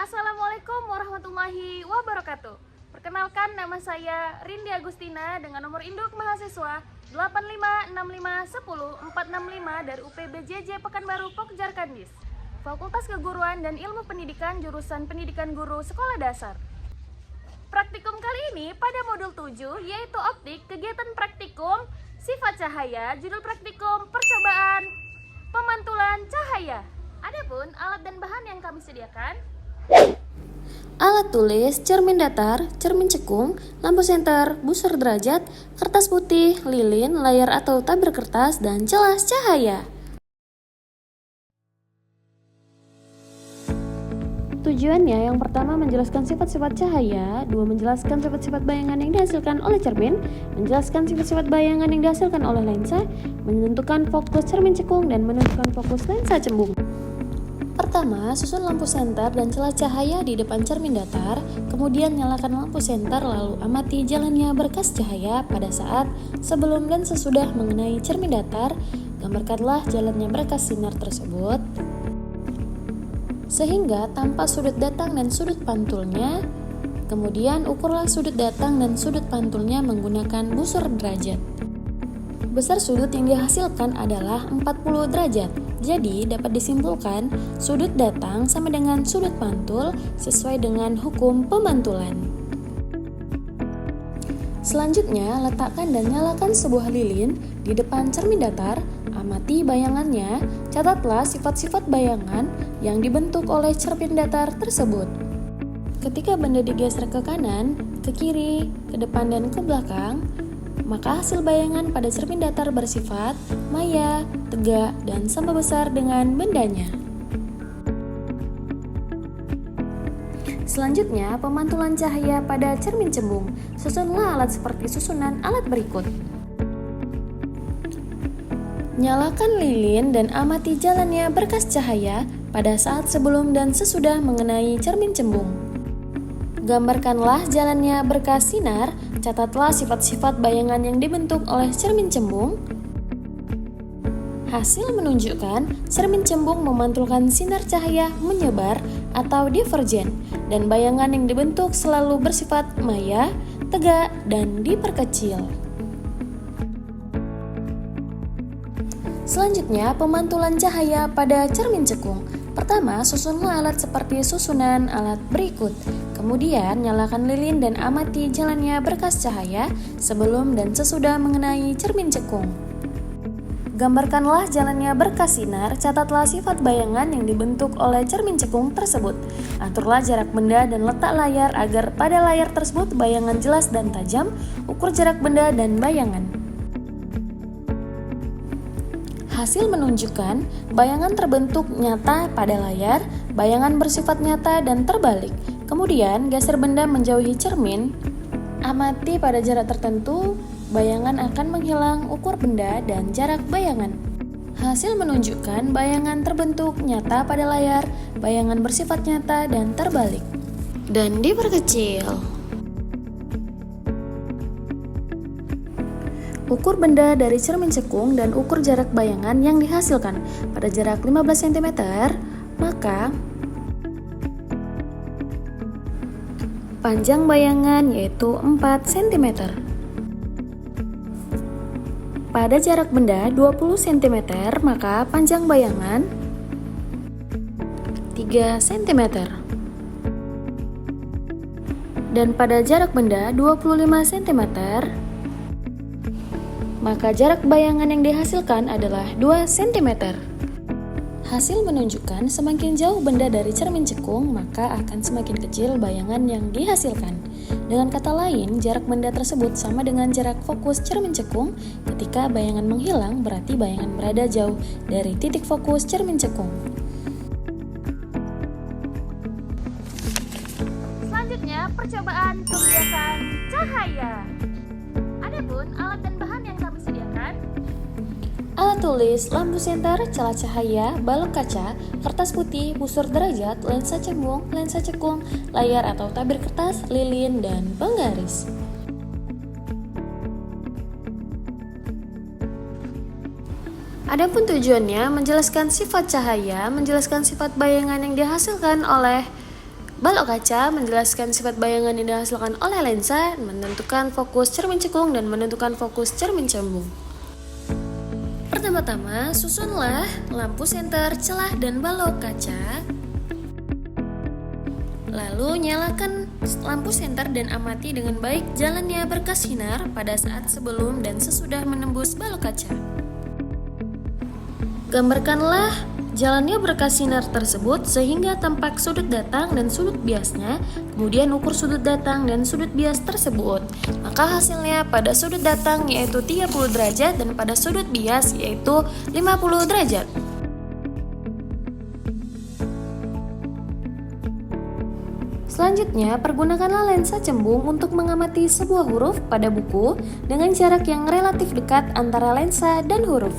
Assalamualaikum warahmatullahi wabarakatuh. Perkenalkan, nama saya Rindi Agustina dengan nomor induk mahasiswa 8565100465 dari UPBJJ Pekanbaru Pokjar Kandis, Fakultas Keguruan dan Ilmu Pendidikan jurusan Pendidikan Guru Sekolah Dasar. Praktikum kali ini pada modul 7 yaitu optik, kegiatan praktikum sifat cahaya, judul praktikum percobaan pemantulan cahaya. Adapun alat dan bahan yang kami sediakan: alat tulis, cermin datar, cermin cekung, lampu senter, busur derajat, kertas putih, lilin, layar atau tabir kertas, dan celah cahaya. Tujuannya yang pertama menjelaskan sifat-sifat cahaya, dua menjelaskan sifat-sifat bayangan yang dihasilkan oleh cermin, menjelaskan sifat-sifat bayangan yang dihasilkan oleh lensa, menentukan fokus cermin cekung, dan menentukan fokus lensa cembung. Pertama, susun lampu senter dan celah cahaya di depan cermin datar, kemudian nyalakan lampu senter lalu amati jalannya berkas cahaya pada saat, sebelum, dan sesudah mengenai cermin datar. Gambarkanlah jalannya berkas sinar tersebut sehingga tampak sudut datang dan sudut pantulnya. Kemudian ukurlah sudut datang dan sudut pantulnya menggunakan busur derajat. Besar sudut yang dihasilkan adalah 40 derajat. Jadi dapat disimpulkan sudut datang sama dengan sudut pantul sesuai dengan hukum pemantulan. Selanjutnya, letakkan dan nyalakan sebuah lilin di depan cermin datar, amati bayangannya, catatlah sifat-sifat bayangan yang dibentuk oleh cermin datar tersebut. Ketika benda digeser ke kanan, ke kiri, ke depan, dan ke belakang, maka hasil bayangan pada cermin datar bersifat maya, tegak, dan sama besar dengan bendanya. Selanjutnya, pemantulan cahaya pada cermin cembung. Susunlah alat seperti susunan alat berikut. Nyalakan lilin dan amati jalannya berkas cahaya pada saat sebelum dan sesudah mengenai cermin cembung. Gambarkanlah jalannya berkas sinar, catatlah sifat-sifat bayangan yang dibentuk oleh cermin cembung. Hasil menunjukkan cermin cembung memantulkan sinar cahaya menyebar atau divergen, dan bayangan yang dibentuk selalu bersifat maya, tegak, dan diperkecil. Selanjutnya, pemantulan cahaya pada cermin cekung. Pertama, susunlah alat seperti susunan alat berikut. Kemudian, nyalakan lilin dan amati jalannya berkas cahaya sebelum dan sesudah mengenai cermin cekung. Gambarkanlah jalannya berkas sinar, catatlah sifat bayangan yang dibentuk oleh cermin cekung tersebut. Aturlah jarak benda dan letak layar agar pada layar tersebut bayangan jelas dan tajam, ukur jarak benda dan bayangan. Hasil menunjukkan bayangan terbentuk nyata pada layar, bayangan bersifat nyata dan terbalik. Kemudian, geser benda menjauhi cermin, amati pada jarak tertentu, bayangan akan menghilang, ukur benda dan jarak bayangan. Hasil menunjukkan bayangan terbentuk nyata pada layar, bayangan bersifat nyata dan terbalik, dan diperkecil. Ukur benda dari cermin cekung dan ukur jarak bayangan yang dihasilkan. Pada jarak 15 cm, maka panjang bayangan yaitu 4 cm. Pada jarak benda 20 cm, maka panjang bayangan 3 cm. Dan pada jarak benda 25 cm, maka jarak bayangan yang dihasilkan adalah 2 cm. Hasil menunjukkan semakin jauh benda dari cermin cekung, maka akan semakin kecil bayangan yang dihasilkan. Dengan kata lain, jarak benda tersebut sama dengan jarak fokus cermin cekung. Ketika bayangan menghilang, berarti bayangan berada jauh dari titik fokus cermin cekung. selanjutnya percobaan pembiasan cahaya. Adapun alat dan bahan yang kami sediakan: alat tulis, lampu senter, celah cahaya, balok kaca, kertas putih, busur derajat, lensa cembung, lensa cekung, layar atau tabir kertas, lilin, dan penggaris. Adapun tujuannya menjelaskan sifat cahaya, menjelaskan sifat bayangan yang dihasilkan oleh Balok kaca menjelaskan sifat bayangan yang dihasilkan oleh lensa, menentukan fokus cermin cekung dan menentukan fokus cermin cembung. Pertama-tama, susunlah lampu senter, celah, dan balok kaca. Lalu nyalakan lampu senter dan amati dengan baik jalannya berkas sinar pada saat sebelum dan sesudah menembus balok kaca. Gambarkanlah jalannya berkas sinar tersebut sehingga tampak sudut datang dan sudut biasnya, kemudian ukur sudut datang dan sudut bias tersebut. Maka hasilnya pada sudut datang yaitu 30 derajat dan pada sudut bias yaitu 50 derajat. Selanjutnya, pergunakanlah lensa cembung untuk mengamati sebuah huruf pada buku dengan jarak yang relatif dekat antara lensa dan huruf.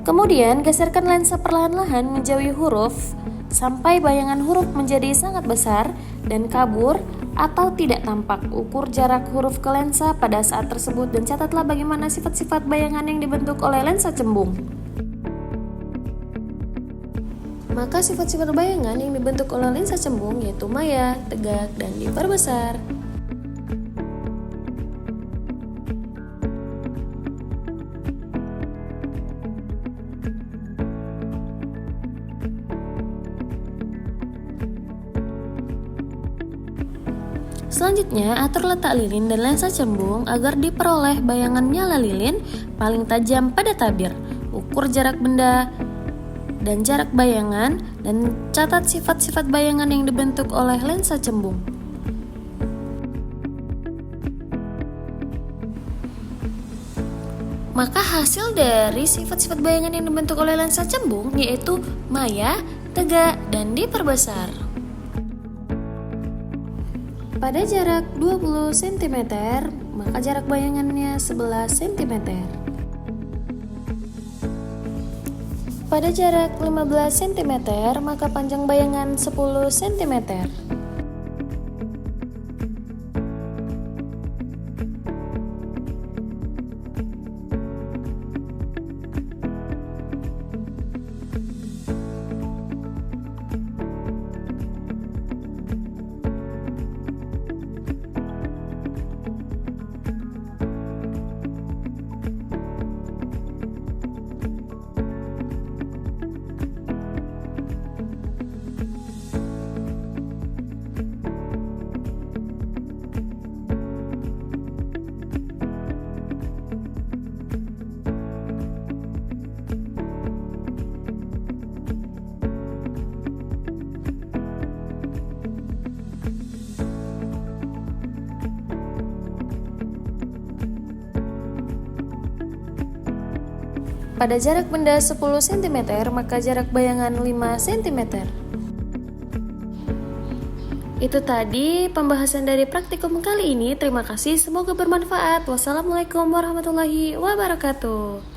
Kemudian, geserkan lensa perlahan-lahan menjauhi huruf sampai bayangan huruf menjadi sangat besar dan kabur atau tidak tampak. Ukur jarak huruf ke lensa pada saat tersebut dan catatlah bagaimana sifat-sifat bayangan yang dibentuk oleh lensa cembung. Maka sifat-sifat bayangan yang dibentuk oleh lensa cembung yaitu maya, tegak, dan diperbesar. Selanjutnya, atur letak lilin dan lensa cembung agar diperoleh bayangan nyala lilin paling tajam pada tabir. Ukur jarak benda dan jarak bayangan dan catat sifat-sifat bayangan yang dibentuk oleh lensa cembung. Maka hasil dari sifat-sifat bayangan yang dibentuk oleh lensa cembung yaitu maya, tegak, dan diperbesar. Pada jarak 20 cm, maka jarak bayangannya 11 cm. Pada jarak 15 cm, maka panjang bayangan 10 cm. Pada jarak benda 10 cm, maka jarak bayangan 5 cm. Itu tadi pembahasan dari praktikum kali ini. Terima kasih, semoga bermanfaat. Wassalamualaikum warahmatullahi wabarakatuh.